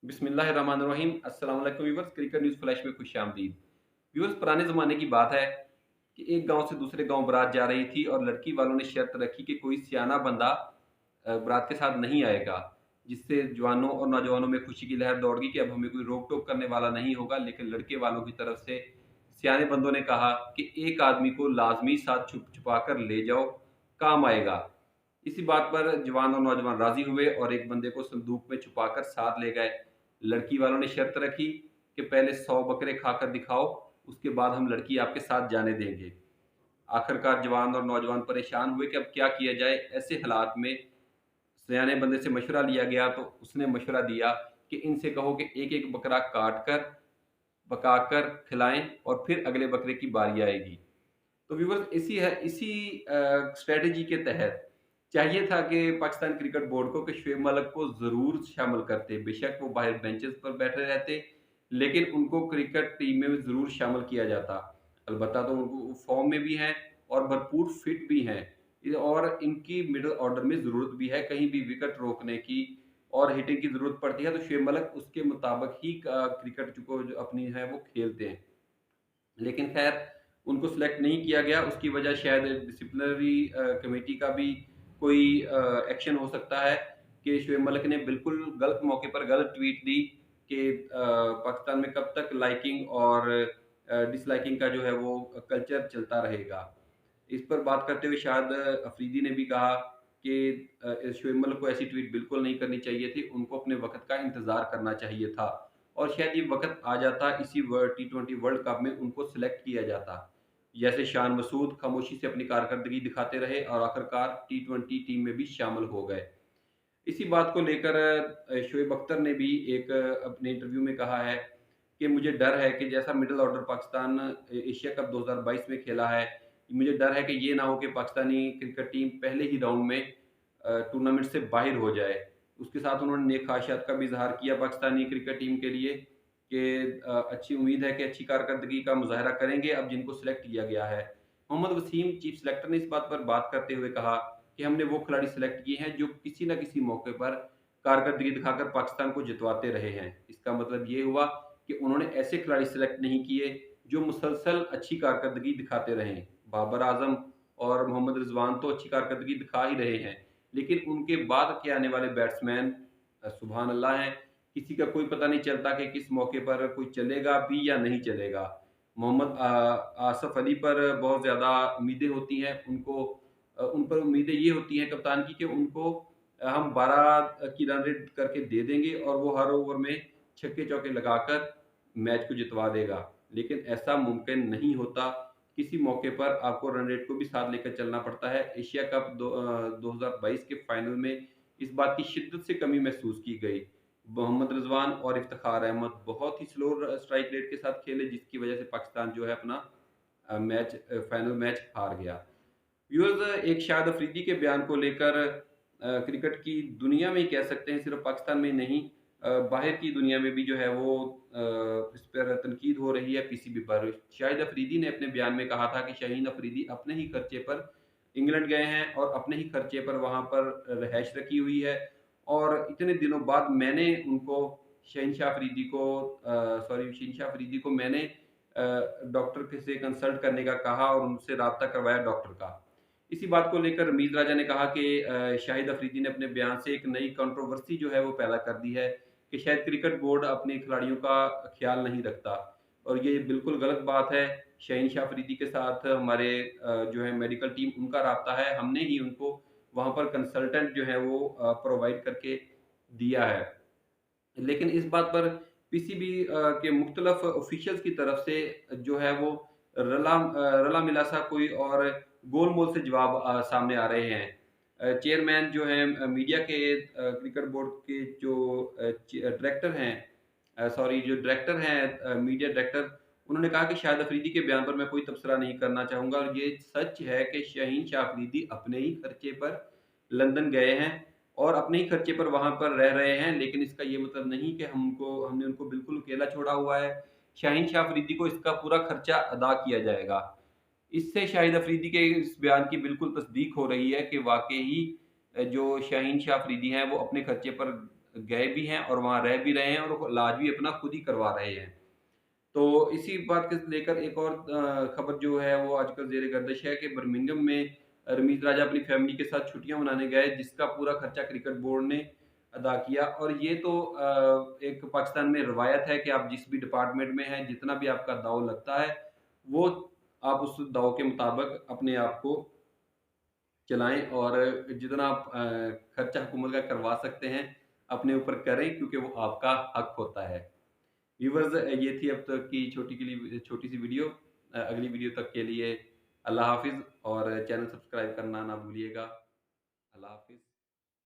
बिस्मिल्लाहिर्रहमानिर्रहीम। अस्सलाम वालेकुम व्यूअर्स, क्रिकेट न्यूज़ फ्लैश में खुशामदीद। व्यूअर्स, पुराने ज़माने की बात है कि एक गाँव से दूसरे गाँव बारात जा रही थी और लड़की वालों ने शर्त रखी कि कोई सियाना बंदा बारात के साथ नहीं आएगा, जिससे जवानों और नौजवानों में खुशी की लहर दौड़ गई कि अब हमें कोई रोक-टोक करने वाला नहीं होगा। लेकिन लड़के वालों की तरफ से सियाने बंदों ने कहा कि एक आदमी को लाज़मी साथ छुपा कर ले जाओ, काम आएगा। इसी बात पर जवान और नौजवान राज़ी हुए और एक बंदे को संदूक में छुपाकर साथ ले गए। लड़की वालों ने शर्त रखी कि पहले 100 बकरे खाकर दिखाओ, उसके बाद हम लड़की आपके साथ जाने देंगे। आखिरकार जवान और नौजवान परेशान हुए कि अब क्या किया जाए। ऐसे हालात में सयाने बंदे से मशवरा लिया गया तो उसने मशवरा दिया कि इनसे कहो कि एक-एक बकरा काट कर, पकाकर खिलाएँ और फिर अगले बकरे की बारी आएगी। तो व्यूअर्स, इसी स्ट्रैटेजी के तहत चाहिए था कि पाकिस्तान क्रिकेट बोर्ड को कि शुएब मलिक को ज़रूर शामिल करते। बेशक वो बाहर बेंचेज़ पर बैठे रहते, लेकिन उनको क्रिकेट टीम में ज़रूर शामिल किया जाता। अलबत्ता तो वो फ़ॉर्म में भी हैं और भरपूर फिट भी हैं। और इनकी मिडल ऑर्डर में ज़रूरत भी है, कहीं भी विकेट रोकने की और हिटिंग की ज़रूरत पड़ती है, तो शुएब मलिक उसके मुताबिक ही क्रिकेट को जो अपनी है वो खेलते हैं। लेकिन ख़ैर उनको सेलेक्ट नहीं किया गया, उसकी वजह शायद डिसिप्लिनरी कमेटी का भी कोई एक्शन हो सकता है कि शुएब मलिक ने बिल्कुल गलत मौके पर गलत ट्वीट दी कि पाकिस्तान में कब तक लाइकिंग और डिसलाइकिंग का जो है वो कल्चर चलता रहेगा। इस पर बात करते हुए शाहिद अफरीदी ने भी कहा कि शुएब मलिक को ऐसी ट्वीट बिल्कुल नहीं करनी चाहिए थी, उनको अपने वक़्त का इंतज़ार करना चाहिए था और शायद ये वक़्त आ जाता इसी टी20 वर्ल्ड कप में उनको सेलेक्ट किया जाता। जैसे शान मसूद खामोशी से अपनी कारकर्दगी दिखाते रहे और आखिरकार टी20 टीम में भी शामिल हो गए। इसी बात को लेकर शोएब अख्तर ने भी एक अपने इंटरव्यू में कहा है कि मुझे डर है कि जैसा middle order Pakistan Asia cup 2022 में खेला है, मुझे डर है कि ये ना हो कि पाकिस्तानी क्रिकेट टीम पहले ही राउंड में टूर्नामेंट से बाहर हो जाए। उसके साथ उन्होंने नेक ख़्वाहिशात का भी इज़हार किया पाकिस्तानी क्रिकेट टीम के लिए कि अच्छी उम्मीद है कि अच्छी कारकर्दगी का मुज़ाहरा करेंगे अब जिनको सेलेक्ट किया गया है। मोहम्मद वसीम चीफ सेलेक्टर ने इस बात पर बात करते हुए कहा कि हमने वो खिलाड़ी सेलेक्ट किए हैं जो किसी न किसी मौके पर कारकर्दगी दिखाकर पाकिस्तान को जितवाते रहे हैं। इसका मतलब ये हुआ कि उन्होंने ऐसे खिलाड़ी सेलेक्ट नहीं किए जो मुसलसल अच्छी कारकर्दगी दिखाते रहें। बाबर आज़म और मोहम्मद रिज़वान तो अच्छी कारकर्दगी दिखा ही रहे हैं, लेकिन उनके बाद के आने वाले बैट्समैन सुबहान अल्लाह हैं। किसी का कोई पता नहीं चलता कि किस मौके पर कोई चलेगा भी या नहीं चलेगा। मोहम्मद आसिफ अली पर बहुत ज़्यादा उम्मीदें होती हैं, उन पर उम्मीदें ये होती हैं कप्तान की कि उनको हम 12 की रन रेट करके दे देंगे और वो हर ओवर में छक्के-चौके लगाकर मैच को जितवा देगा। लेकिन ऐसा मुमकिन नहीं होता। किसी मौके पर आपको रन रेट को भी साथ लेकर चलना पड़ता है। एशिया कप 2022 के फाइनल में इस बात की शिद्दत से कमी महसूस की गई। मोहम्मद रिज़वान और इफ्तिखार अहमद बहुत ही स्लो स्ट्राइक रेट के साथ खेले जिसकी वज़ह से पाकिस्तान जो है अपना फाइनल मैच हार गया। व्यूअर्स, एक शाहिद अफरीदी के बयान को लेकर क्रिकेट की दुनिया में ही कह सकते हैं, सिर्फ पाकिस्तान में नहीं, बाहर की दुनिया में भी जो है वो इस पर तनकीद हो रही है पीसीबी पर। शाहिद अफरीदी ने अपने बयान में कहा था कि शाहीन अफरीदी अपने ही खर्चे पर इंग्लैंड गए हैं और अपने ही खर्चे पर वहाँ पर रिहाइश रखी हुई है और इतने दिनों बाद मैंने उनको शहीन शाह अफरीदी को मैंने डॉक्टर के से कंसल्ट करने का कहा और उनसे राब्ता करवाया डॉक्टर का। इसी बात को लेकर रमीज़ राजा ने कहा कि शाहिद अफरीदी ने अपने बयान से एक नई कंट्रोवर्सी जो है वो पैदा कर दी है कि शायद क्रिकेट बोर्ड अपने खिलाड़ियों का ख़्याल नहीं रखता और ये बिल्कुल गलत बात है। शाहीन शाह अफरीदी के साथ हमारे जो है मेडिकल टीम उनका राब्ता है, हमने ही उनको वहाँ पर कंसल्टेंट जो है वो प्रोवाइड करके दिया है। लेकिन इस बात पर पीसीबी के मुख्तलिफ ऑफिशियल्स की तरफ से जो है वो रला-मिला सा कोई और गोल-मोल से जवाब सामने आ रहे हैं। चेयरमैन जो हैं मीडिया के क्रिकेट बोर्ड के जो डायरेक्टर हैं, जो डायरेक्टर हैं मीडिया डायरेक्टर, उन्होंने कहा कि शाहिद अफरीदी के बयान पर मैं कोई तबसरा नहीं करना चाहूँगा और ये सच है कि शाहीन शाह अफरीदी अपने ही खर्चे पर लंदन गए हैं और अपने ही खर्चे पर वहाँ पर रह रहे हैं, लेकिन इसका ये मतलब नहीं कि हमने उनको बिल्कुल अकेला छोड़ा हुआ है। शाहीन शाह अफरीदी को इसका पूरा खर्चा अदा किया जाएगा। इससे शाहिद अफरीदी के इस बयान की बिल्कुल तस्दीक हो रही है कि वाक़ई ही जो शाहीन शाह अफरीदी हैं, वो अपने खर्चे पर गए भी हैं और वहाँ रह भी रहे हैं और इलाज भी अपना खुद ही करवा रहे हैं। तो इसी बात को लेकर एक और खबर जो है वो आजकल ज़ेर गर्दिश है कि बर्मिंघम में रमीज़ राजा अपनी फैमिली के साथ छुट्टियाँ मनाने गए, जिसका पूरा खर्चा क्रिकेट बोर्ड ने अदा किया। और ये तो एक पाकिस्तान में रवायत है कि आप जिस भी डिपार्टमेंट में हैं, जितना भी आपका दाव लगता है, वो आप उस दाव के मुताबिक अपने आप को चलाएँ और जितना आप खर्चा हुकूमत का करवा सकते हैं, अपने ऊपर करें क्योंकि वो आपका हक होता है। व्यूअर्स, ये थी अब तक की छोटी-सी वीडियो। अगली वीडियो तक के लिए अल्लाह हाफ़िज़ और चैनल सब्सक्राइब करना ना भूलिएगा। अल्लाह हाफ़िज़।